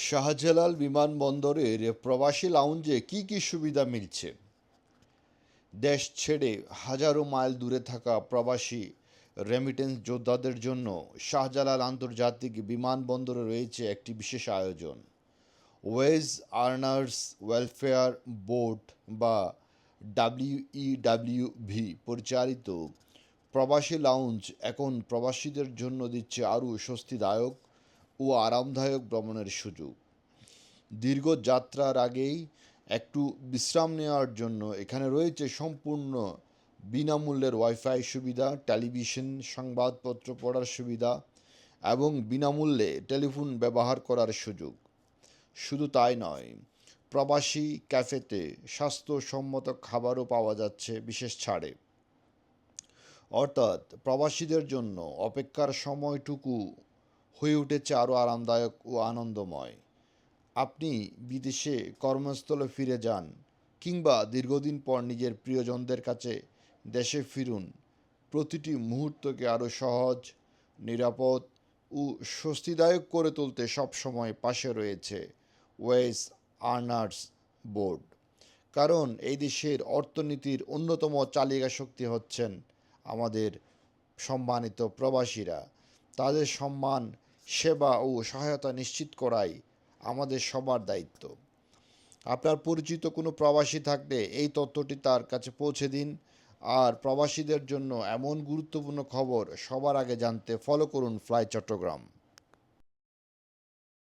শাহজালাল বিমানবন্দরের প্রবাসী লাউঞ্জে কি কি সুবিধা মিলছে? দেশ ছেড়ে হাজারো মাইল দূরে থাকা প্রবাসী রেমিটেন্স যোদ্ধাদের জন্য শাহজালাল আন্তর্জাতিক বিমানবন্দরে রয়েছে একটি বিশেষ আয়োজন। ওয়েজ আর্নার্স ওয়েলফেয়ার বোর্ড বা WEWV পরিচালিত প্রবাসী লাউঞ্জ এখন প্রবাসীদের জন্য দিচ্ছে আরও স্বস্তিদায়ক ও আরামদায়ক ভ্রমণের সুযোগ। দীর্ঘ যাত্রার আগেই একটু বিশ্রাম নেওয়ার জন্য এখানে রয়েছে সম্পূর্ণ বিনামূল্যের ওয়াইফাই সুবিধা, টেলিভিশন, সংবাদপত্র পড়ার সুবিধা এবং বিনামূল্যে টেলিফোন ব্যবহার করার সুযোগ। শুধু তাই নয়, প্রবাসী ক্যাফেতে স্বাস্থ্যসম্মত খাবারও পাওয়া যাচ্ছে বিশেষ ছাড়ে। অর্থাৎ প্রবাসীদের জন্য অপেক্ষার সময়টুকু হয়ে উঠেছে আরও আরামদায়ক ও আনন্দময়। আপনি বিদেশে কর্মস্থলে ফিরে যান কিংবা দীর্ঘদিন পর নিজের প্রিয়জনদের কাছে দেশে ফিরুন, প্রতিটি মুহূর্তকে আরও সহজ, নিরাপদ ও স্বস্তিদায়ক করে তুলতে সবসময় পাশে রয়েছে ওয়েজ আর্নার্স বোর্ড। কারণ এই দেশের অর্থনীতির অন্যতম চালিকা শক্তি হচ্ছেন আমাদের সম্মানিত প্রবাসীরা। তাদের সম্মান, সেবা ও সহায়তা নিশ্চিত করাই আমাদের সবার দায়িত্ব। আপনার পরিচিত কোনো প্রবাসী থাকলে এই তথ্যটি তার কাছে পৌঁছে দিন। আর প্রবাসীদের জন্য এমন গুরুত্বপূর্ণ খবর সবার আগে জানতে ফলো করুন ফ্লাই চট্টগ্রাম।